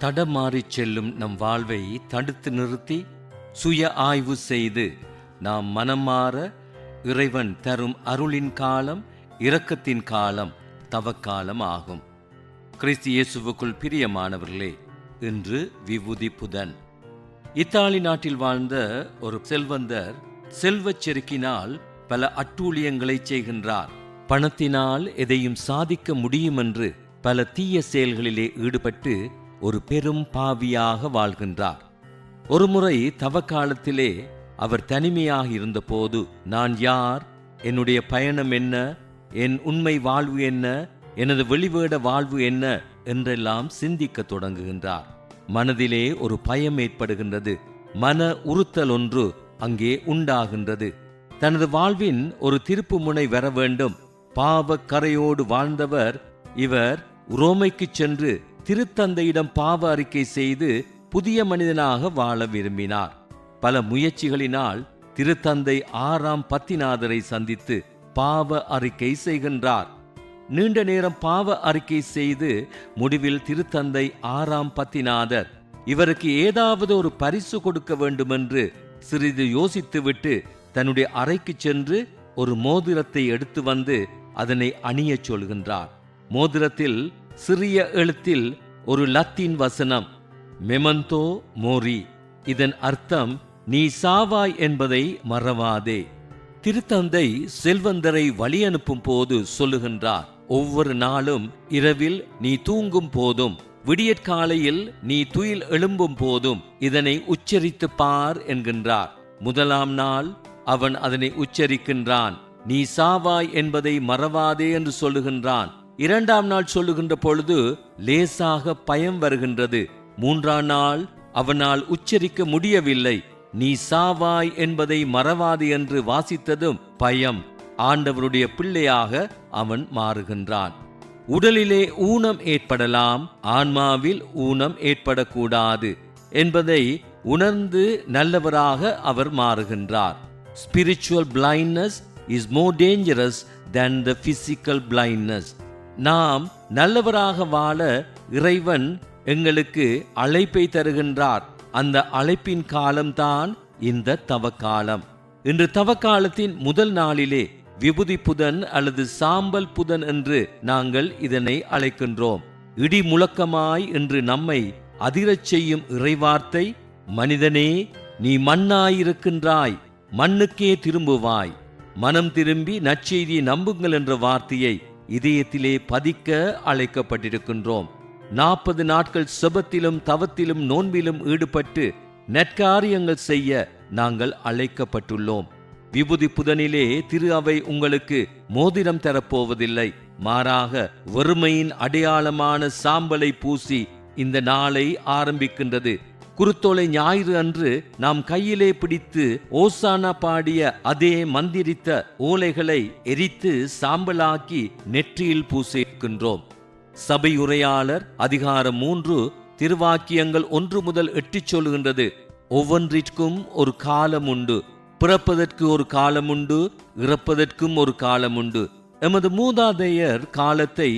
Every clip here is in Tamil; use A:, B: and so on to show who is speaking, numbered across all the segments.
A: தடமாறிச் செல்லும் நம் வாழ்வை தடுத்து நிறுத்தி சுய ஆய்வு செய்து நாம் மனமாற இறைவன் தரும் அருளின் காலம் இரக்கத்தின் காலம் தவக்காலம் ஆகும். கிறிஸ்து இயேசுவுக்குள் பிரியமானவர்களே, இன்று விபூதி புதன். இத்தாலி நாட்டில் வாழ்ந்த ஒரு செல்வந்தர் செல்வச் செருக்கினால் பல அட்டூழியங்களை செய்கின்றார். பணத்தினால் எதையும் சாதிக்க முடியும் என்று பல தீய செயல்களிலே ஈடுபட்டு ஒரு பெரும் பாவியாக வாழ்கின்றார். ஒருமுறை தவக்காலத்திலே அவர் தனிமையாக இருந்தபோது, நான் யார், என்னுடைய பயணம் என்ன, என் உண்மை வாழ்வு என்ன, எனது வெளிவேட வாழ்வு என்ன என்றெல்லாம் சிந்திக்க தொடங்குகின்றார். மனதிலே ஒரு பயம் ஏற்படுகின்றது. மன உறுத்தல் ஒன்று அங்கே உண்டாகின்றது. தனது வாழ்வின் ஒரு திருப்பு முனை வர வேண்டும். பாவ கரையோடு வாழ்ந்தவர் இவர் உரோமைக்கு சென்று திருத்தந்தையிடம் பாவ அறிக்கை செய்து புதிய மனிதனாக வாழ விரும்பினார். பல முயற்சிகளினால் திருத்தந்தை 6ஆம் பத்திநாதரை சந்தித்து பாவ அறிக்கை செய்கின்றார். நீண்ட நேரம் பாவ அறிக்கை செய்து முடிவில் திருத்தந்தை 6ஆம் பத்திநாதர் இவருக்கு ஏதாவது ஒரு பரிசு கொடுக்க வேண்டுமென்று சிறிது யோசித்துவிட்டு தன்னுடைய அறைக்கு சென்று ஒரு மோதிரத்தை எடுத்து வந்து அதனை அணியச் சொல்கின்றார். மோதிரத்தில் சிறிய எழுத்தில் ஒரு லத்தீன் வசனம், மெமந்தோ மோரி. இதன் அர்த்தம், நீ சாவாய் என்பதை மறவாதே. திருத்தந்தை செல்வந்தரை வழி அனுப்பும் போது சொல்லுகின்றார், ஒவ்வொரு நாளும் இரவில் நீ தூங்கும் போதும் விடியற்காலையில் நீ துயில் எழும்பும் போதும் இதனை உச்சரித்து பார் என்கின்றார். முதலாம் நாள் அவன் அதனை உச்சரிக்கின்றான். நீ சாவாய் என்பதை மறவாதே என்று சொல்லுகின்றான். 2ஆம் நாள் சொல்லுகின்ற பொழுது லேசாக பயம் வருகின்றது. 3ஆம் நாள் அவனால் உச்சரிக்க முடியவில்லை. நீ சாவாய் என்பதை மறவாது என்று வாசித்ததும் பயம். ஆண்டவருடைய பிள்ளையாக அவன் மாறுகின்றான். உடலிலே ஊனம் ஏற்படலாம், ஆன்மாவில் ஊனம் ஏற்படக்கூடாது என்பதை உணர்ந்து நல்லவராக அவர் மாறுகின்றார். Spiritual blindness is more dangerous than the physical blindness. நாம் நல்லவராக வாழ இறைவன் எங்களுக்கு அழைப்பை தருகின்றார். அந்த அழைப்பின் காலம்தான் இந்த தவக்காலம். இன்று தவக்காலத்தின் முதல் நாளிலே விபூதி புதன் அல்லது சாம்பல் புதன் என்று நாங்கள் இதனை அழைக்கின்றோம். இடி முழக்கமாய் என்று நம்மை அதிரச் செய்யும் இறைவார்த்தை, மனிதனே நீ மண்ணாயிருக்கின்றாய், மண்ணுக்கே திரும்புவாய், மனம் திரும்பி நற்செய்தியை நம்புங்கள் என்ற வார்த்தையை இதயத்திலே பதிக்க அழைக்கப்பட்டிருக்கின்றோம். 40 நாட்கள் செபத்திலும் தவத்திலும் நோன்பிலும் ஈடுபட்டு நற்காரியங்கள் செய்ய நாங்கள் அழைக்கப்பட்டுள்ளோம். விபூதி புதனிலே திரு அவை உங்களுக்கு மோதிரம் தரப்போவதில்லை. மாறாக வறுமையின் அடையாளமான சாம்பலை பூசி இந்த நாளை ஆரம்பிக்கின்றது. குருத்தோலை ஞாயிறு அன்று நாம் கையிலே பிடித்து ஓசானா பாடிய அதே மந்திரித்த ஓலைகளை எரித்து சாம்பலாக்கி நெற்றியில் பூசிக்கின்றோம். சபை உரையாளர் அதிகாரம் 3 திருவாக்கியங்கள் 1 முதல் 8 சொல்கின்றது, ஒவ்வொன்றிற்கும் ஒரு காலம் உண்டு. பிறப்பதற்கு ஒரு காலம் உண்டு, இறப்பதற்கும் ஒரு காலம் உண்டு. எமது மூதாதையர் காலத்தை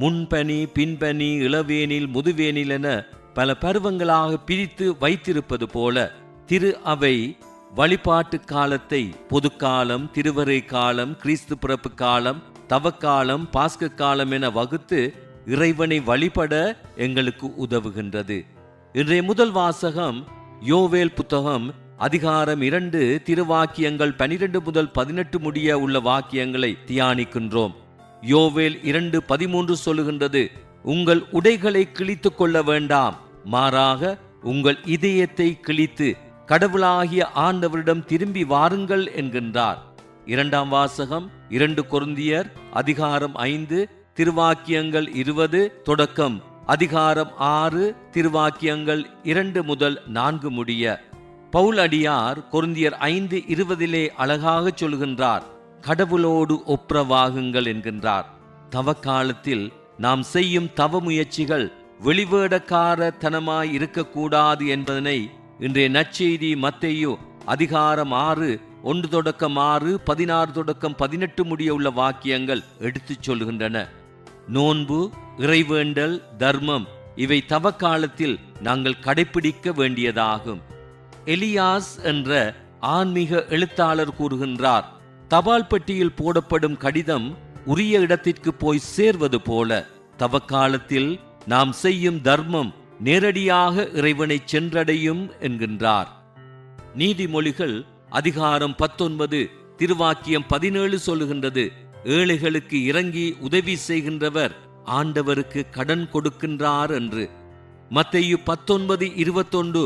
A: முன்பனி, பின்பனி, இளவேனில், முதுவேனில் என பல பருவங்களாக பிரித்து வைத்திருப்பது போல திரு அவை வழிபாட்டு காலத்தை பொதுக்காலம், திருவரை காலம், கிறிஸ்து பிறப்பு காலம், தவக்காலம், பாஸ்க காலம் என வகுத்து இறைவனை வழிபட எங்களுக்கு உதவுகின்றது. இன்றைய முதல் வாசகம் யோவேல் புத்தகம் அதிகாரம் 2 திருவாக்கியங்கள் 12 முதல் 18 முடிய உள்ள வாக்கியங்களை தியானிக்கின்றோம். யோவேல் 2:13 சொல்லுகின்றது, உங்கள் உடைகளை கிழித்து கொள்ள வேண்டாம், மாறாக உங்கள் இதயத்தை கிழித்து கடவுளாகிய ஆண்டவரிடம் திரும்பி வாருங்கள் என்கின்றார். 2ஆம் வாசகம் 2 கொரிந்தியர் அதிகாரம் 5 திருவாக்கியங்கள் 20 தொடக்கம் அதிகாரம் 6 திருவாக்கியங்கள் 2 முதல் 4 முடிய. பவுல் அடியார் கொரிந்தியர் 5:20 அழகாக சொல்கின்றார், கடவுளோடு ஒப்புரவாகுங்கள் என்கின்றார். தவக்காலத்தில் நாம் செய்யும் தவ முயற்சிகள் வெளிவேடக்காரத்தனமாய் இருக்கக்கூடாது என்பதனை இன்றைய நற்செய்தி மத்தேயு அதிகாரம் 6 1 தொடக்கம் 6 16 தொடக்கம் 18 முடிய உள்ள வாக்கியங்கள் எடுத்துச் சொல்கின்றன. நோன்பு, இறைவேண்டல், தர்மம் இவை தவக்காலத்தில் நாங்கள் கடைபிடிக்க வேண்டியதாகும். எலியாஸ் என்ற ஆன்மீக எழுத்தாளர் கூறுகின்றார், தபால் பெட்டியில் போடப்படும் கடிதம் உரிய இடத்திற்கு போய் சேர்வது போல தவக்காலத்தில் நாம் செய்யும் தர்மம் நேரடியாக இறைவனை சென்றடையும் என்கின்றார். நீதிமொழிகள் அதிகாரம் 19 திருவாக்கியம் 17 சொல்லுகின்றது, ஏழைகளுக்கு இறங்கி உதவி செய்கின்றவர் ஆண்டவருக்கு கடன் கொடுக்கின்றார் என்று. மத்தேயு 19:21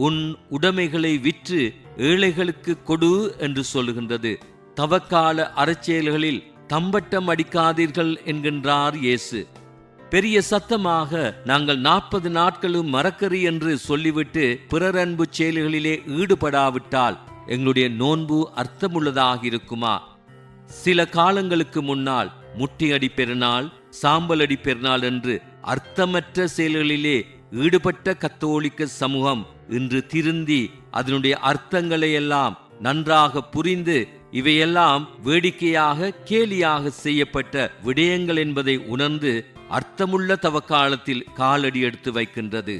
A: உன் உடைமைகளை விற்று ஏழைகளுக்கு கொடு என்று சொல்லுகின்றது. தவக்கால அறச்செயல்களில் தம்பட்டம் அடிக்காதீர்கள் என்கின்றார் இயேசு. பெரிய சத்தமாக நாங்கள் 40 நாட்களும் மரக்கறி என்று சொல்லிவிட்டு பிறர் அன்பு செயல்களிலே ஈடுபடாவிட்டால் எங்களுடைய நோன்பு அர்த்தமுள்ளதாக இருக்குமா? சில காலங்களுக்கு முன்னால் முட்டியடி பெருநாள், சாம்பலடி பெருநாள் என்று அர்த்தமற்ற செயல்களிலே ஈடுபட்ட கத்தோலிக்க சமூகம் இன்று திருந்தி அதனுடைய அர்த்தங்களை எல்லாம் நன்றாக புரிந்து இவையெல்லாம் வேடிக்கையாக கேலியாக செய்யப்பட்ட விடயங்கள் என்பதை உணர்ந்து அர்த்தமுள்ள தவக்காலத்தில் காலடி எடுத்து வைக்கின்றது.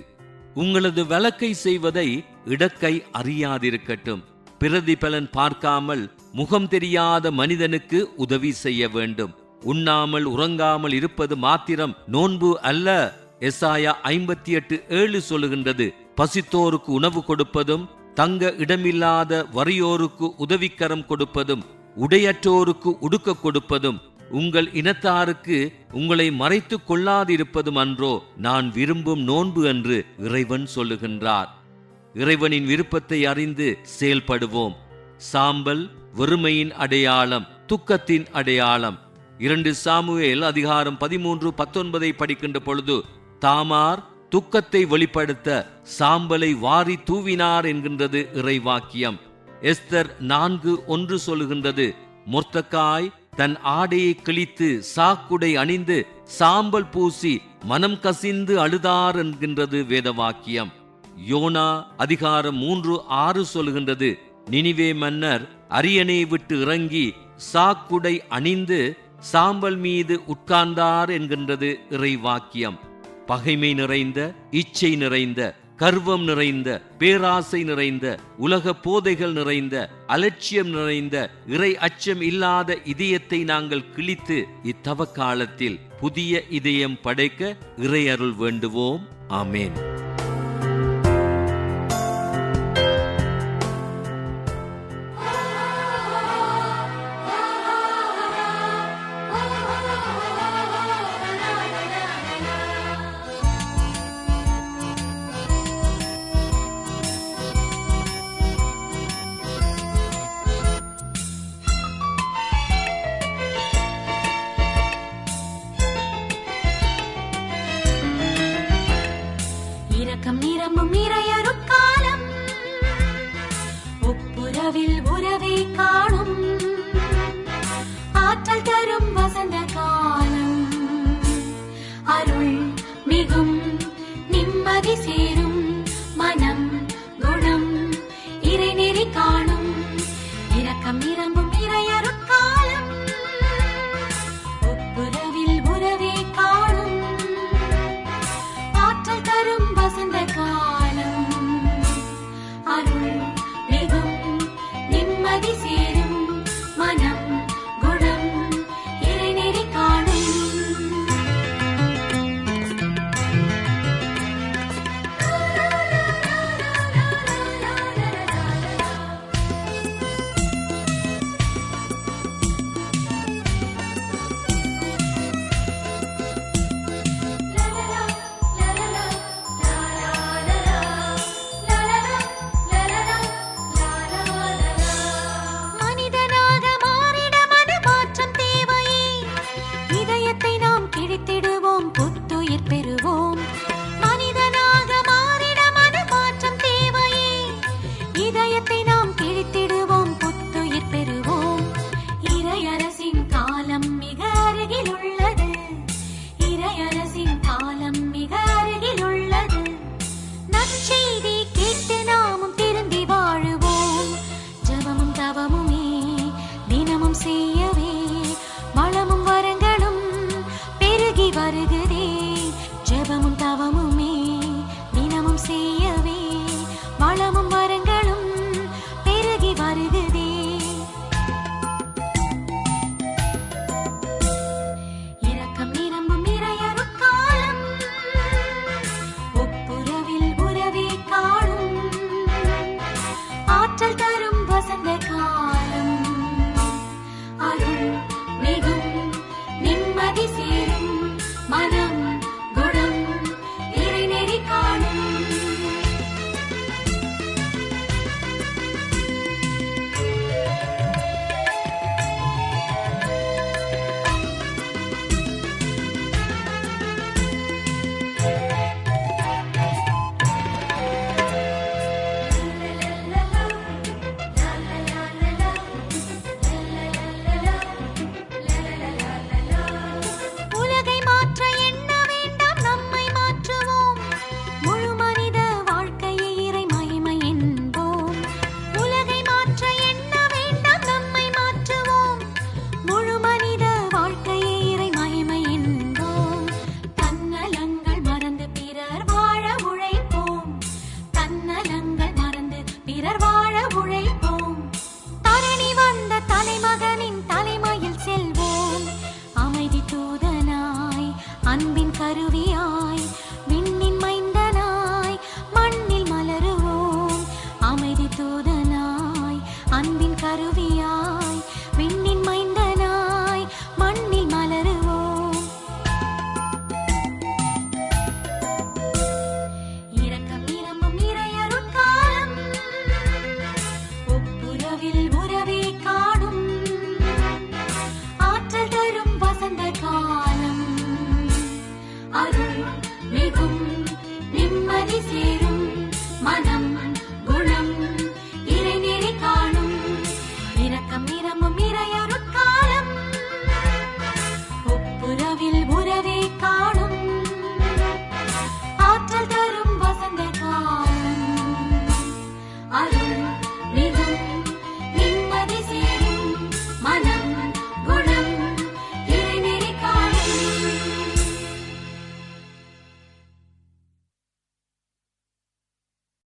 A: உங்களது வழக்கை செய்வதை இடக்கை அறியாதிருக்கட்டும். பிரதிபலன் பார்க்காமல் முகம் தெரியாத மனிதனுக்கு உதவி செய்ய வேண்டும். உண்ணாமல் உறங்காமல் இருப்பது மாத்திரம் நோன்பு அல்ல. எசாயா 58:7 சொல்லுகின்றது, பசித்தோருக்கு உணவு கொடுப்பதும், தங்க இடமில்லாத வறியோருக்கு உதவிக்கரம் கொடுப்பதும், உடையற்றோருக்கு உடுக்க கொடுப்பதும், உங்கள் இனத்தாருக்கு உங்களை மறைத்துக் கொள்ளாதிருப்பதும் அன்றோ நான் விரும்பும் நோன்பு என்று இறைவன் சொல்லுகின்றார். இறைவனின் விருப்பத்தை அறிந்து செயல்படுவோம். சாம்பல் வெறுமையின் அடையாளம், துக்கத்தின் அடையாளம். 2 சாமுவேல் அதிகாரம் 13:19 படிக்கின்ற பொழுது, தாமார் துக்கத்தை வெளிப்படுத்த சாம்பலை வாரி தூவினார் என்கின்றது இறைவாக்கியம். எஸ்தர் 4:1 சொல்லுகின்றது, மொர்தெகாய் தன் ஆடையை கிழித்து சாக்குடை அணிந்து சாம்பல் பூசி மனம் கசிந்து அழுதார் என்கின்றது வேதவாக்கியம். யோனா அதிகாரம் 3:6 சொல்லுகின்றது, நினிவே மன்னர் அரியணை விட்டு இறங்கி சாக்குடை அணிந்து சாம்பல் மீது உட்கார்ந்தார் என்கின்றது இறைவாக்கியம். பகைமை நிறைந்த, இச்சை நிறைந்த, கர்வம் நிறைந்த, பேராசை நிறைந்த, உலக போதைகள் நிறைந்த, அலட்சியம் நிறைந்த, இறை அச்சம் இல்லாத இதயத்தை நாங்கள் கிழித்து இத்தவக்காலத்தில் புதிய இதயம் படைக்க இறை அருள் வேண்டுவோம். ஆமேன்.
B: அன்பின் கருவியாய் விண்ணின் மைந்தனாய் மண்ணில் மலருவோம் அமைதி தூதனாய் அன்பின் கருவியாய் விண்ணின் மைந்தனாய் மண்ணில் மலருவோம் இரக்கம் நிரம்பும் நிறையருட்காலம் ஒப்புரவில் உறவே காணும் ஆற்றல் தரும் வசந்த காலம்